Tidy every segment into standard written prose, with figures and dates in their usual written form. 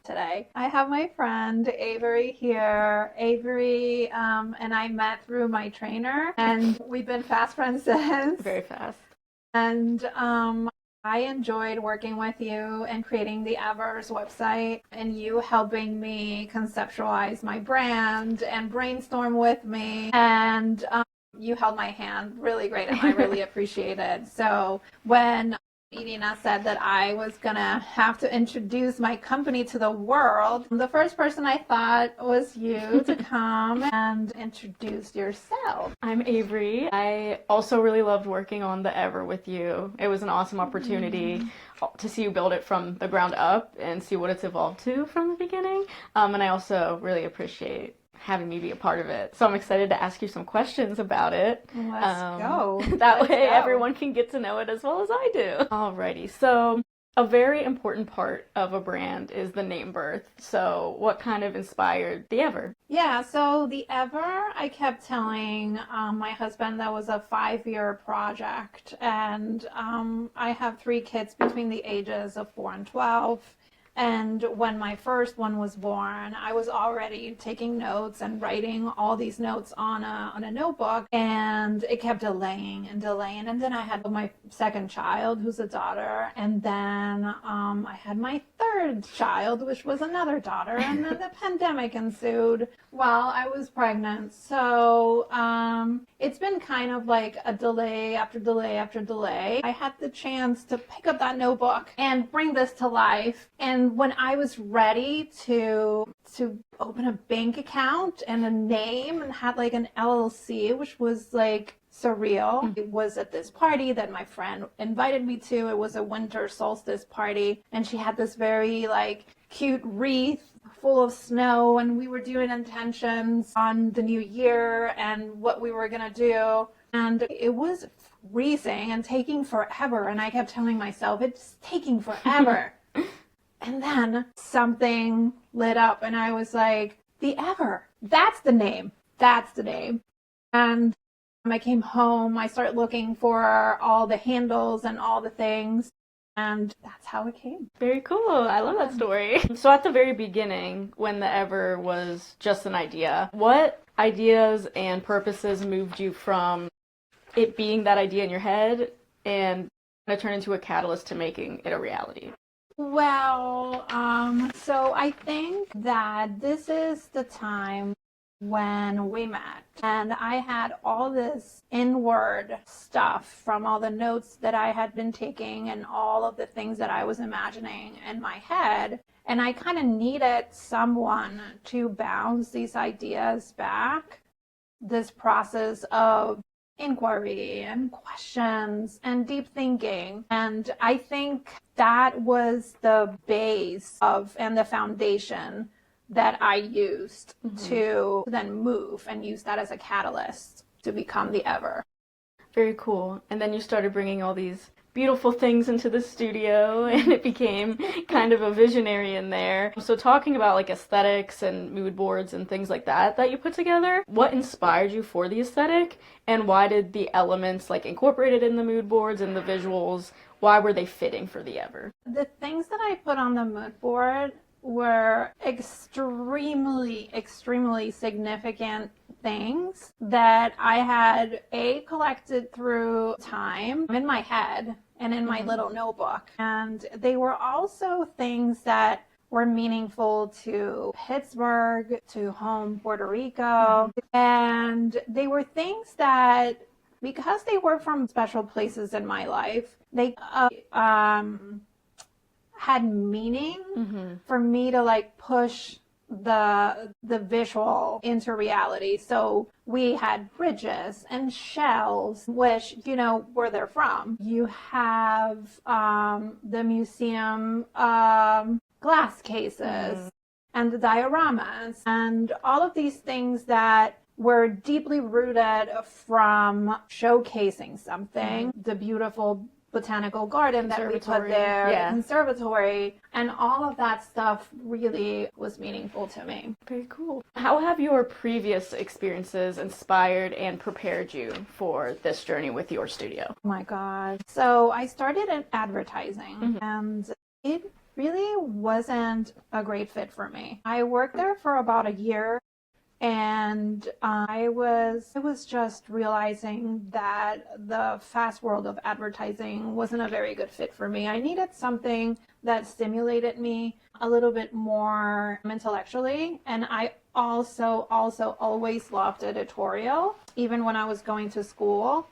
today. I have my friend Averie here. Averie and I met through my trainer, and we've been fast friends since. Very fast. And I enjoyed working with you and creating the Evers website, and you helping me conceptualize my brand and brainstorm with me. And you held my hand really great, and I really appreciate it. So when Irina said that I was gonna have to introduce my company to the world, the first person I thought was you to come and introduce yourself. I'm Averie. I also really loved working on the Ever with you. It was an awesome opportunity to see you build it from the ground up and see what it's evolved to from the beginning. And I also really appreciate having me be a part of it. So I'm excited to ask you some questions about it. Let's go. That way everyone can get to know it as well as I do. Alrighty, so a very important part of a brand is the name birth. So what kind of inspired the Ever? Yeah, so the Ever, I kept telling my husband that was a 5-year project. And I have 3 kids between the ages of 4 and 12. And when my first one was born, I was already taking notes and writing all these notes on a notebook, and it kept delaying and delaying. And then I had my second child, who's a daughter, and then I had my third child, which was another daughter, and then the pandemic ensued while I was pregnant. So it's been kind of like a delay after delay after delay. I had the chance to pick up that notebook and bring this to life. And when I was ready to open a bank account and a name and had like an LLC, which was like surreal. It was at this party that my friend invited me to. It was a winter solstice party, and she had this very like cute wreath full of snow, and we were doing intentions on the new year and what we were gonna do. And it was freezing and taking forever, and I kept telling myself, it's taking forever. And then something lit up, and I was like, the Ever, that's the name. That's the name. And I came home, I started looking for all the handles and all the things, and that's how it came. Very cool. I love that story. So at the very beginning, when the Ever was just an idea, what ideas and purposes moved you from it being that idea in your head and it turned into a catalyst to making it a reality? Well, so I think that this is the time when we met, and I had all this inward stuff from all the notes that I had been taking and all of the things that I was imagining in my head, and I kind of needed someone to bounce these ideas back. This process of inquiry and questions and deep thinking. And I think that was the base of and the foundation that I used to then move and use that as a catalyst to become the Ever. Very cool. And then you started bringing all these beautiful things into the studio, and it became kind of a visionary in there. So talking about like aesthetics and mood boards and things like that you put together, what inspired you for the aesthetic, and why did the elements like incorporated in the mood boards and the visuals, why were they fitting for the Ever? The things that I put on the mood board were extremely, extremely significant things that I had collected through time in my head and in my little notebook. And they were also things that were meaningful to Pittsburgh, to home Puerto Rico. And they were things that, because they were from special places in my life, they had meaning for me to like push the visual into reality. So we had bridges and shells, which, you know, where they're from. You have the museum glass cases and the dioramas and all of these things that were deeply rooted from showcasing something. The beautiful botanical garden that we put there, the conservatory, and all of that stuff really was meaningful to me. Very cool. How have your previous experiences inspired and prepared you for this journey with your studio? Oh my God. So I started in advertising, and it really wasn't a great fit for me. I worked there for about a year, and I was just realizing that the fast world of advertising wasn't a very good fit for me. I needed something that stimulated me a little bit more intellectually, and I also always loved editorial, even when I was going to school.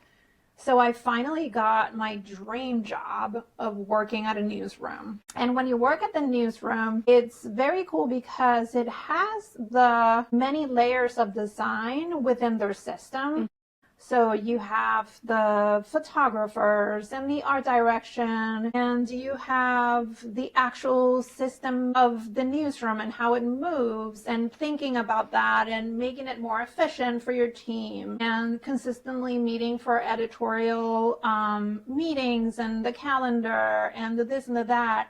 So I finally got my dream job of working at a newsroom. And when you work at the newsroom, it's very cool because it has the many layers of design within their system. So you have the photographers and the art direction, and you have the actual system of the newsroom and how it moves, and thinking about that and making it more efficient for your team, and consistently meeting for editorial meetings, and the calendar and the this and the that.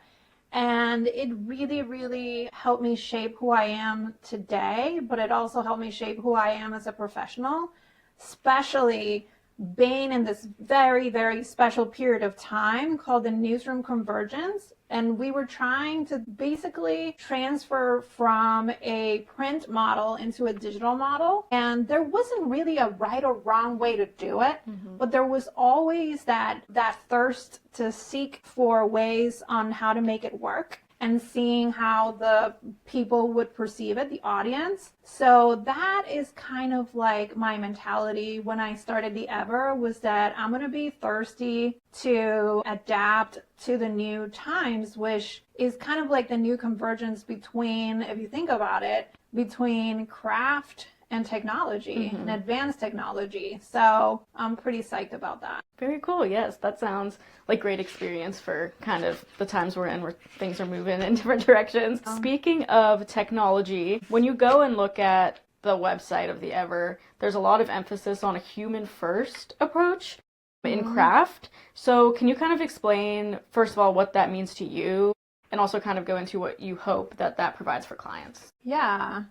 And it really, really helped me shape who I am today, but it also helped me shape who I am as a professional, especially being in this very, very special period of time called the newsroom convergence. And we were trying to basically transfer from a print model into a digital model. And there wasn't really a right or wrong way to do it, but there was always that thirst to seek for ways on how to make it work, and seeing how the people would perceive it, the audience. So that is kind of like my mentality when I started the Ever, was that I'm going to be thirsty to adapt to the new times, which is kind of like the new convergence between, if you think about it, between craft and technology and advanced technology. So I'm pretty psyched about that. Very cool. Yes, that sounds like great experience for kind of the times we're in where things are moving in different directions. Speaking of technology, when you go and look at the website of the Ever, there's a lot of emphasis on a human first approach in craft. So can you kind of explain, first of all, what that means to you, and also kind of go into what you hope that that provides for clients? Yeah.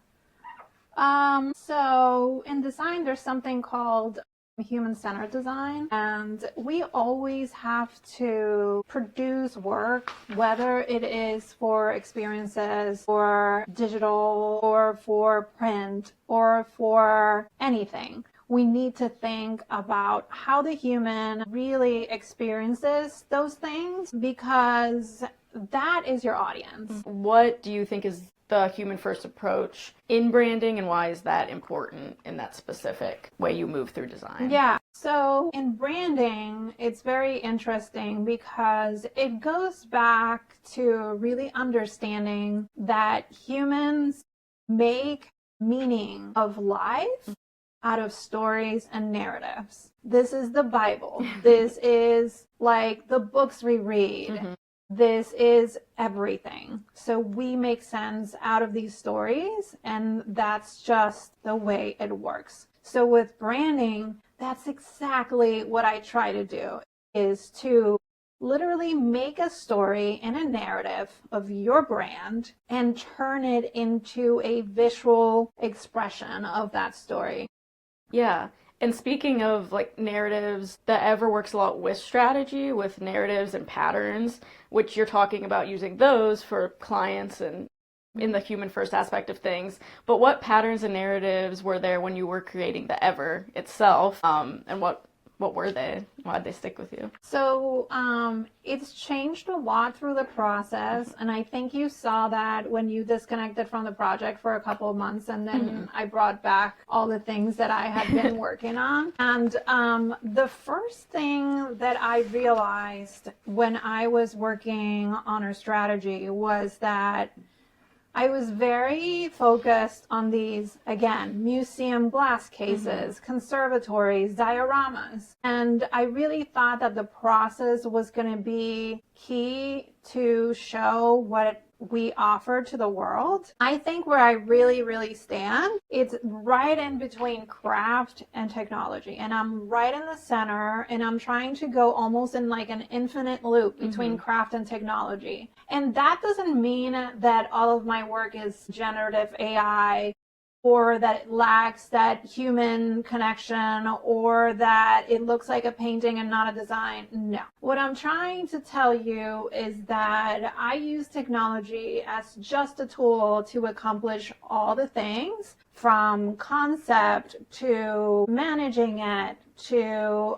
So in design, there's something called human-centered design, and we always have to produce work, whether it is for experiences, or digital, or for print, or for anything. We need to think about how the human really experiences those things, because that is your audience. What do you think is the human first approach in branding, and why is that important in that specific way you move through design? Yeah, so in branding, it's very interesting because it goes back to really understanding that humans make meaning of life out of stories and narratives. This is the Bible. This is like the books we read. This is everything. So we make sense out of these stories, and that's just the way it works. So with branding, that's exactly what I try to do, is to literally make a story and a narrative of your brand and turn it into a visual expression of that story. Yeah. And speaking of like narratives, the Ever works a lot with strategy, with narratives and patterns, which you're talking about using those for clients and in the human first aspect of things. But what patterns and narratives were there when you were creating the Ever itself? And what were they? Why'd they stick with you? So it's changed a lot through the process, and I think you saw that when you disconnected from the project for a couple of months, and then I brought back all the things that I had been working on. And the first thing that I realized when I was working on our strategy was that I was very focused on these, again, museum glass cases, conservatories, dioramas. And I really thought that the process was going to be key to show what we offer to the world. I think where I really, really stand, it's right in between craft and technology. And I'm right in the center, and I'm trying to go almost in like an infinite loop between craft and technology. And that doesn't mean that all of my work is generative AI or that it lacks that human connection, or that it looks like a painting and not a design. No. What I'm trying to tell you is that I use technology as just a tool to accomplish all the things, from concept to managing it to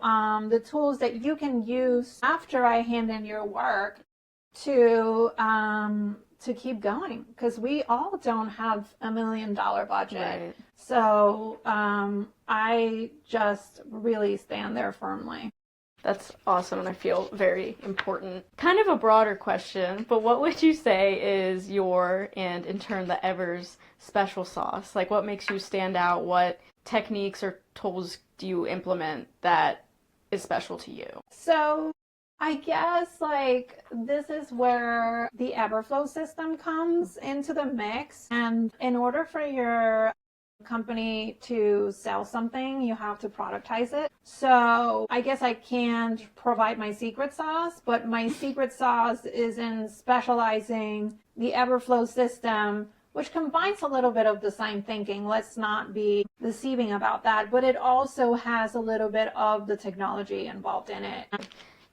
the tools that you can use after I hand in your work to keep going, because we all don't have $1 million budget. Right. So I just really stand there firmly. That's awesome, and I feel very important. Kind of a broader question, but what would you say is your, and in turn the Ever's, special sauce? Like, what makes you stand out? What techniques or tools do you implement that is special to you? So I guess like this is where the Everflow system comes into the mix. And in order for your company to sell something, you have to productize it. So I guess I can't provide my secret sauce, but my secret sauce is in specializing the Everflow system, which combines a little bit of design thinking. Let's not be deceiving about that, but it also has a little bit of the technology involved in it.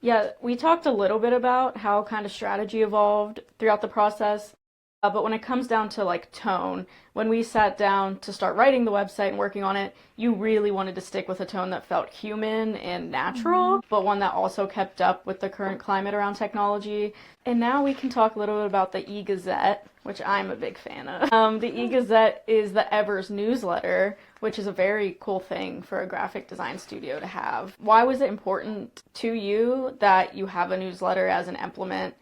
Yeah, we talked a little bit about how kind of strategy evolved throughout the process. But when it comes down to like tone, when we sat down to start writing the website and working on it, you really wanted to stick with a tone that felt human and natural, but one that also kept up with the current climate around technology. And now we can talk a little bit about the e-Gazette, which I'm a big fan of. The e-Gazette is the Ever's newsletter, which is a very cool thing for a graphic design studio to have. Why was it important to you that you have a newsletter as an element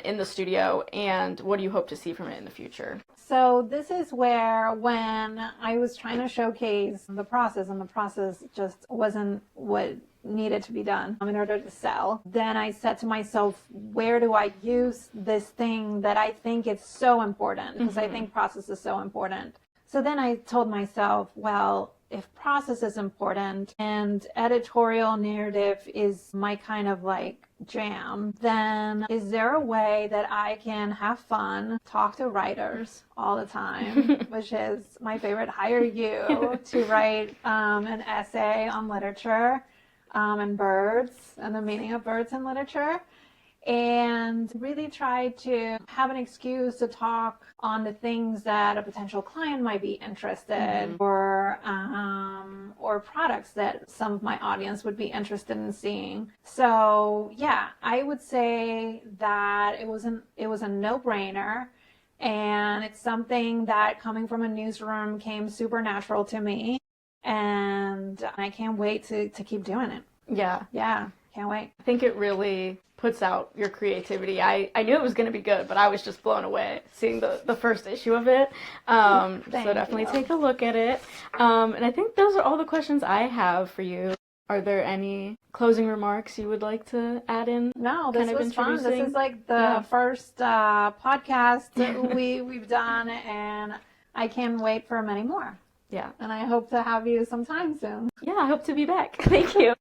in the studio, and what do you hope to see from it in the future? So this is where, when I was trying to showcase the process, and the process just wasn't what needed to be done in order to sell, then I said to myself, where do I use this thing that I think is so important? Because I think process is so important. So then I told myself, well, if process is important and editorial narrative is my kind of like jam, then is there a way that I can have fun, talk to writers all the time, which is my favorite, hire you to write an essay on literature and birds and the meaning of birds in literature, and really try to have an excuse to talk on the things that a potential client might be interested, or products that some of my audience would be interested in seeing. So yeah, I would say that it was a no-brainer, and it's something that, coming from a newsroom, came super natural to me, and I can't wait to keep doing it. Yeah, can't wait. I think it really puts out your creativity. I knew it was going to be good, but I was just blown away seeing the first issue of it. So definitely take a look at it. And I think those are all the questions I have for you. Are there any closing remarks you would like to add in? No, this was fun. This is like the first podcast that we've done, and I can't wait for many more. Yeah. And I hope to have you sometime soon. Yeah, I hope to be back. Thank you.